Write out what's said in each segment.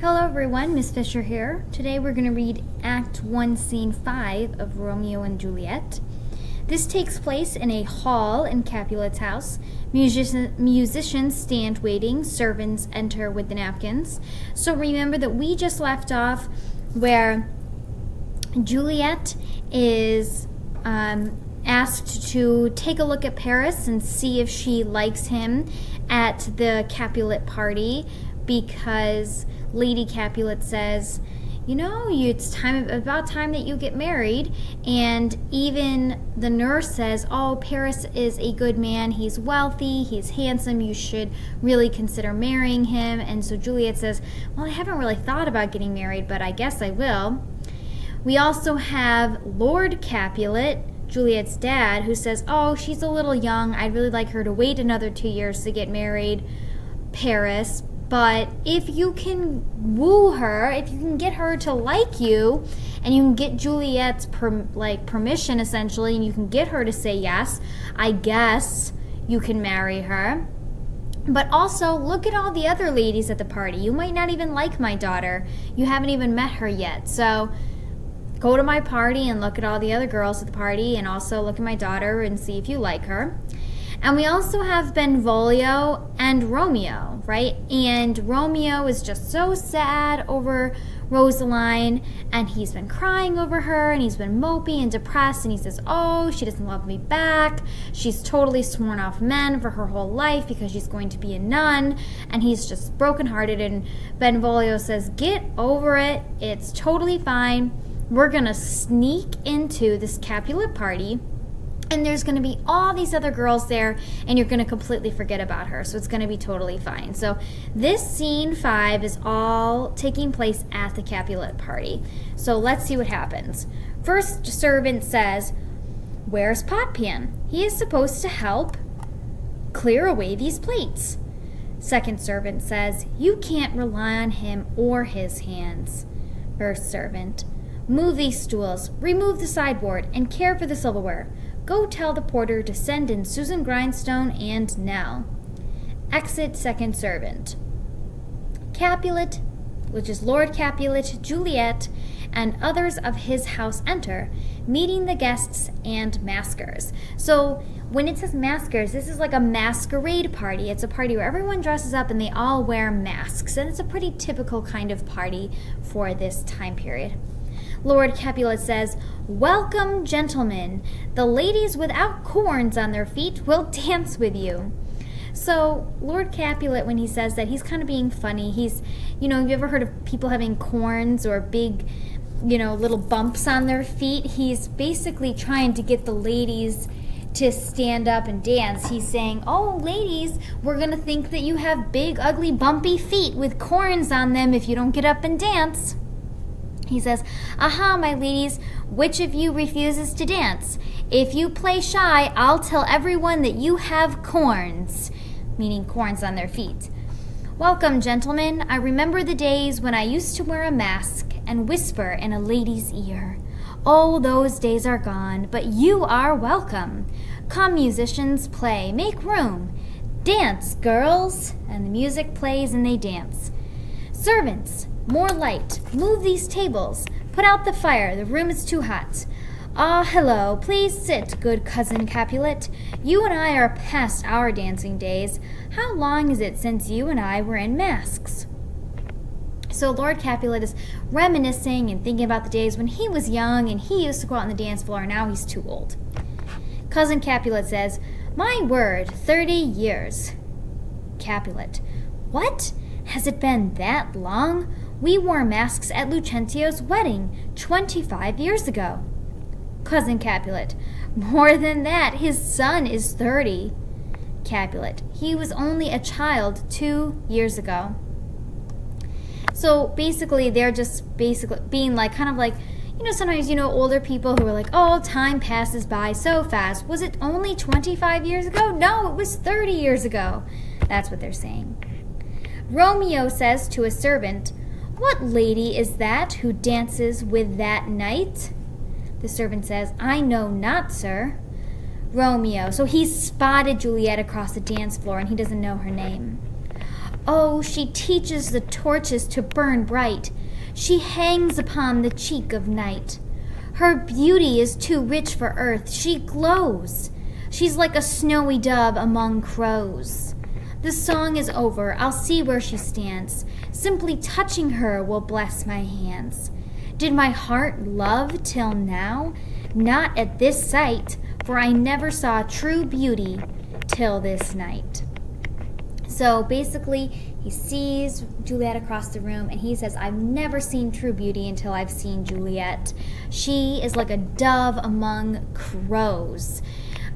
Hello everyone, Miss Fisher here. Today we're going to read Act 1, Scene 5 of Romeo and Juliet. This takes place in a hall in Capulet's house. Musicians stand waiting, servants enter with the napkins. So remember that we just left off where Juliet is asked to take a look at Paris and see if she likes him at the Capulet party, because Lady Capulet says, it's about time that you get married. And even the nurse says, Paris is a good man. He's wealthy. He's handsome. You should really consider marrying him. And so Juliet says, well, I haven't really thought about getting married, but I guess I will. We also have Lord Capulet, Juliet's dad, who says, she's a little young. I'd really like her to wait another 2 years to get married, Paris. But if you can woo her, if you can get her to like you, and you can get Juliet's permission, essentially, and you can get her to say yes, I guess you can marry her. But also, look at all the other ladies at the party. You might not even like my daughter. You haven't even met her yet. So go to my party and look at all the other girls at the party, and also look at my daughter and see if you like her. And we also have Benvolio and Romeo, right? And Romeo is just so sad over Rosaline, and he's been crying over her, and he's been mopey and depressed, and he says, she doesn't love me back. She's totally sworn off men for her whole life because she's going to be a nun, and he's just brokenhearted. And Benvolio says, get over it. It's totally fine. We're going to sneak into this Capulet party, and there's going to be all these other girls there, and you're going to completely forget about her. So it's going to be totally fine. So this scene 5 is all taking place at the Capulet party. So let's see what happens. First servant says, where's Potpan? He is supposed to help clear away these plates. Second servant says, you can't rely on him or his hands. First servant, move these stools, remove the sideboard, and care for the silverware. Go tell the porter to send in Susan Grindstone and Nell. Exit second servant. Capulet, which is Lord Capulet, Juliet, and others of his house enter, meeting the guests and maskers. So when it says maskers, this is like a masquerade party. It's a party where everyone dresses up and they all wear masks. And it's a pretty typical kind of party for this time period. Lord Capulet says, welcome, gentlemen. The ladies without corns on their feet will dance with you. So Lord Capulet, when he says that, he's kind of being funny. He's, you ever heard of people having corns or big, little bumps on their feet? He's basically trying to get the ladies to stand up and dance. He's saying, ladies, we're going to think that you have big, ugly, bumpy feet with corns on them if you don't get up and dance. He says, aha, my ladies, which of you refuses to dance? If you play shy, I'll tell everyone that you have corns, meaning corns on their feet. Welcome, gentlemen. I remember the days when I used to wear a mask and whisper in a lady's ear. Those days are gone, but you are welcome. Come, musicians, play, make room. Dance, girls. And the music plays and they dance. Servants, more light. Move these tables. Put out the fire. The room is too hot. Hello. Please sit, good cousin Capulet. You and I are past our dancing days. How long is it since you and I were in masks? So Lord Capulet is reminiscing and thinking about the days when he was young and he used to go out on the dance floor, and now he's too old. Cousin Capulet says, my word, 30 years. Capulet, what? Has it been that long? We wore masks at Lucentio's wedding 25 years ago. Cousin Capulet, more than that, his son is 30. Capulet, he was only a child 2 years ago. So basically, they're just being sometimes, older people who are like, time passes by so fast. Was it only 25 years ago? No, it was 30 years ago. That's what they're saying. Romeo says to a servant, what lady is that who dances with that knight? The servant says, I know not, sir. Romeo, so he's spotted Juliet across the dance floor and he doesn't know her name. Oh, she teaches the torches to burn bright. She hangs upon the cheek of night. Her beauty is too rich for earth. She glows. She's like a snowy dove among crows. The song is over. I'll see where she stands. Simply touching her will bless my hands. Did my heart love till now? Not at this sight, for I never saw true beauty till this night. So basically, he sees Juliet across the room and he says, I've never seen true beauty until I've seen Juliet. She is like a dove among crows.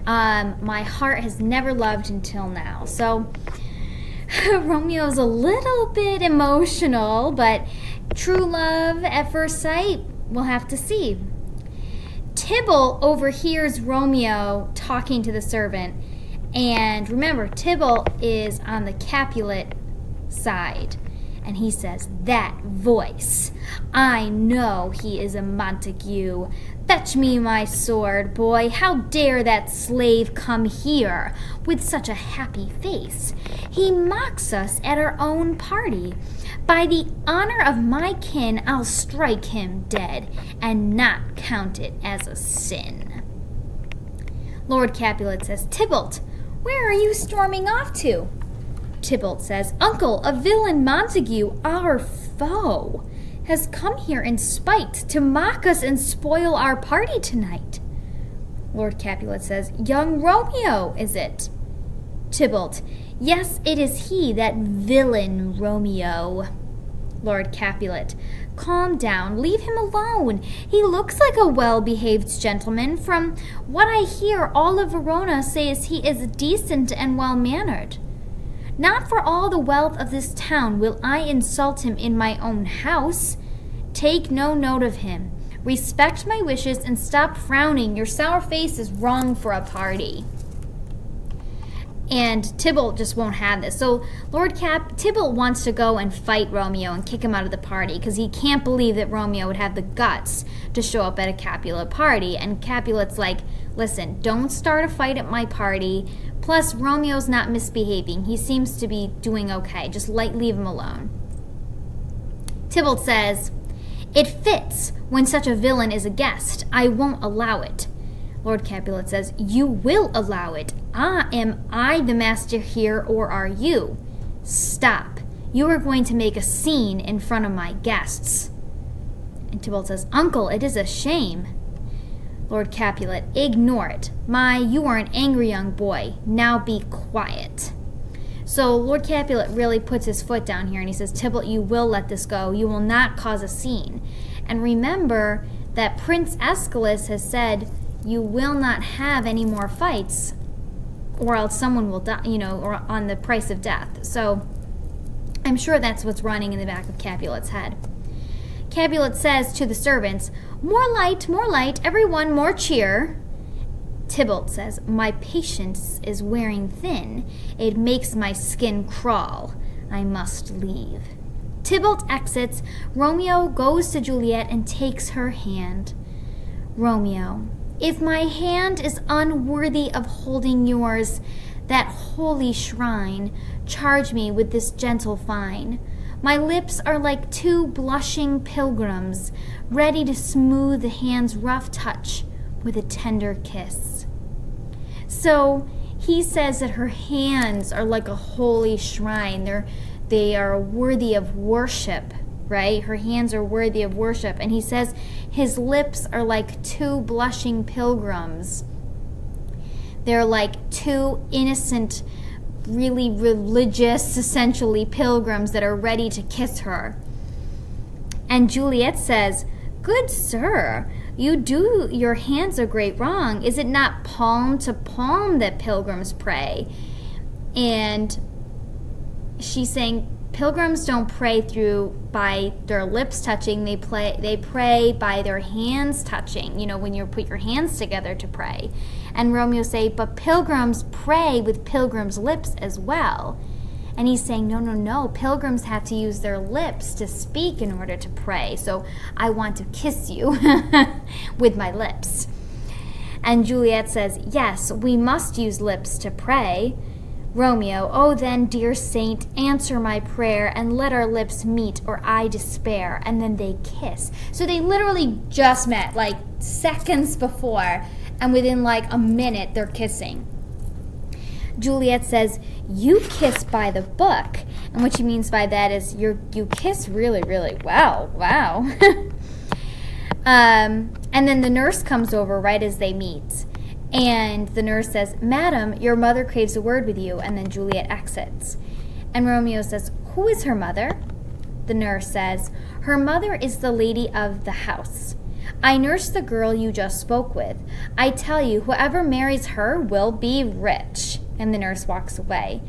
My heart has never loved until now. So Romeo's a little bit emotional, but true love at first sight, we'll have to see. Tybalt overhears Romeo talking to the servant. And remember, Tybalt is on the Capulet side. And he says, that voice, I know he is a Montague. Fetch me my sword, boy. How dare that slave come here with such a happy face? He mocks us at our own party. By the honor of my kin, I'll strike him dead and not count it as a sin. Lord Capulet says, Tybalt, where are you storming off to? Tybalt says, Uncle, a villain Montague, our foe, has come here in spite to mock us and spoil our party tonight. Lord Capulet says, young Romeo, is it? Tybalt, yes, it is he, that villain Romeo. Lord Capulet, calm down, leave him alone. He looks like a well-behaved gentleman. From what I hear, all of Verona says he is decent and well-mannered. Not for all the wealth of this town will I insult him in my own house. Take no note of him. Respect my wishes and stop frowning. Your sour face is wrong for a party. And Tybalt just won't have this. So Tybalt wants to go and fight Romeo and kick him out of the party because he can't believe that Romeo would have the guts to show up at a Capulet party. And Capulet's like, listen, don't start a fight at my party. Plus, Romeo's not misbehaving. He seems to be doing okay. Just leave him alone. Tybalt says, it fits when such a villain is a guest. I won't allow it. Lord Capulet says, you will allow it. Am I the master here, or are you? Stop. You are going to make a scene in front of my guests. And Tybalt says, Uncle, it is a shame. Lord Capulet, ignore it. You are an angry young boy. Now be quiet. So Lord Capulet really puts his foot down here and he says, Tybalt, you will let this go. You will not cause a scene. And remember that Prince Aeschylus has said, you will not have any more fights or else someone will die, or on the price of death. So I'm sure that's what's running in the back of Capulet's head. Capulet says to the servants, more light, everyone, more cheer. Tybalt says, my patience is wearing thin. It makes my skin crawl. I must leave. Tybalt exits. Romeo goes to Juliet and takes her hand. Romeo, if my hand is unworthy of holding yours, that holy shrine, charge me with this gentle fine. My lips are like two blushing pilgrims, ready to smooth the hand's rough touch with a tender kiss. So he says that her hands are like a holy shrine. They are worthy of worship, right? Her hands are worthy of worship. And he says his lips are like two blushing pilgrims. They're like two innocent, really religious, essentially, pilgrims that are ready to kiss her. And Juliet says, good sir, you do your hands a great wrong. Is it not palm to palm that pilgrims pray? And she's saying pilgrims don't pray by their lips touching. They pray by their hands touching, when you put your hands together to pray. And Romeo say, but pilgrims pray with pilgrims' lips as well. And he's saying, no, pilgrims have to use their lips to speak in order to pray. So I want to kiss you with my lips. And Juliet says, yes, we must use lips to pray, Romeo, oh then, dear saint, answer my prayer, and let our lips meet, or I despair. And then they kiss. So they literally just met, like, seconds before, and within, like, a minute, they're kissing. Juliet says, you kiss by the book. And what she means by that is you kiss really, really well. Wow. And then the nurse comes over right as they meet. And the nurse says, Madam, your mother craves a word with you. And then Juliet exits. And Romeo says, who is her mother? The nurse says, her mother is the lady of the house. I nursed the girl you just spoke with. I tell you, whoever marries her will be rich. And the nurse walks away.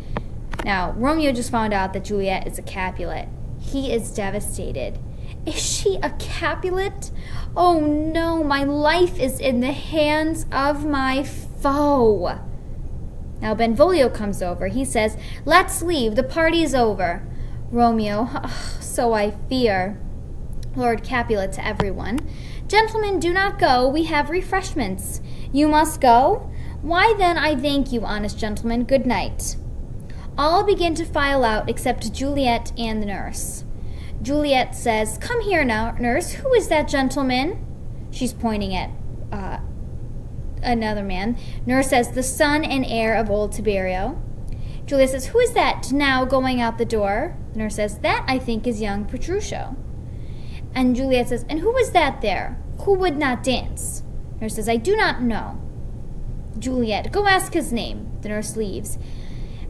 Now, Romeo just found out that Juliet is a Capulet. He is devastated. Is she a Capulet? Oh no, my life is in the hands of my foe. Now Benvolio comes over. He says, let's leave, the party is over. Romeo, oh, so I fear. Lord Capulet to everyone, gentlemen, do not go, we have refreshments. You must go? Why then, I thank you, honest gentlemen, good night. All begin to file out except Juliet and the nurse. Juliet says, come here now, nurse, who is that gentleman? She's pointing at another man. Nurse says, the son and heir of old Tiberio. Juliet says, who is that now going out the door? The nurse says, that I think is young Petruchio. And Juliet says, and who is that there? Who would not dance? Nurse says, I do not know. Juliet, go ask his name. The nurse leaves.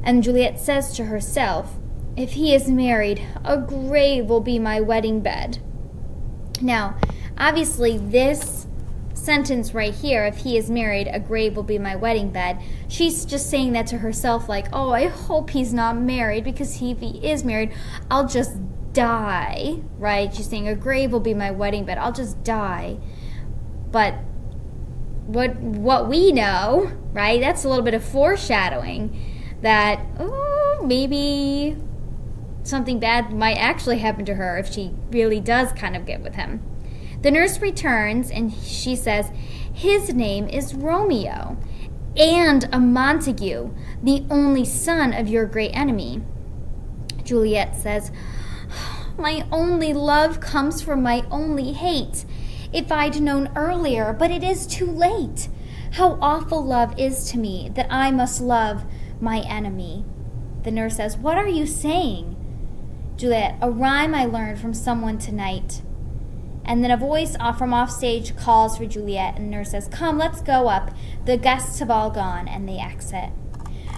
And Juliet says to herself, if he is married, a grave will be my wedding bed. Now, obviously this sentence right here, if he is married, a grave will be my wedding bed, she's just saying that to herself like, oh, I hope he's not married, because if he is married, I'll just die, right? She's saying a grave will be my wedding bed, I'll just die. But what we know, right, that's a little bit of foreshadowing that, oh, maybe something bad might actually happen to her if she really does kind of get with him. The nurse returns and she says, his name is Romeo, and a Montague, the only son of your great enemy. Juliet says, my only love comes from my only hate. If I'd known earlier, but it is too late. How awful love is to me, that I must love my enemy. The nurse says, what are you saying? Juliet, a rhyme I learned from someone tonight. And then a voice from off stage calls for Juliet, and the nurse says, come, let's go up. The guests have all gone, and they exit.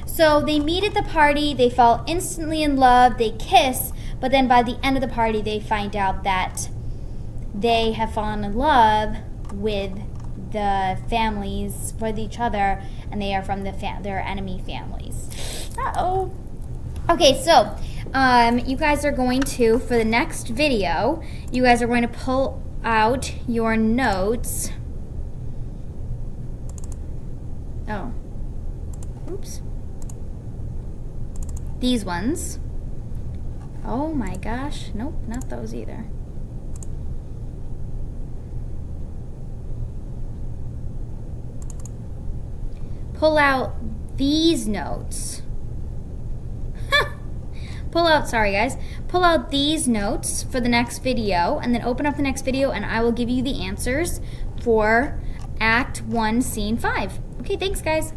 So they meet at the party, they fall instantly in love, they kiss, but then by the end of the party they find out that they have fallen in love with the families with each other, and they are from their enemy families. Uh-oh. Okay, so you guys are going to, for the next video, you guys are going to pull out your notes. Oh. Oops. These ones. Oh my gosh. Nope, not those either. Pull out these notes. Pull out these notes for the next video, and then open up the next video and I will give you the answers for Act 1, Scene 5. Okay, thanks guys.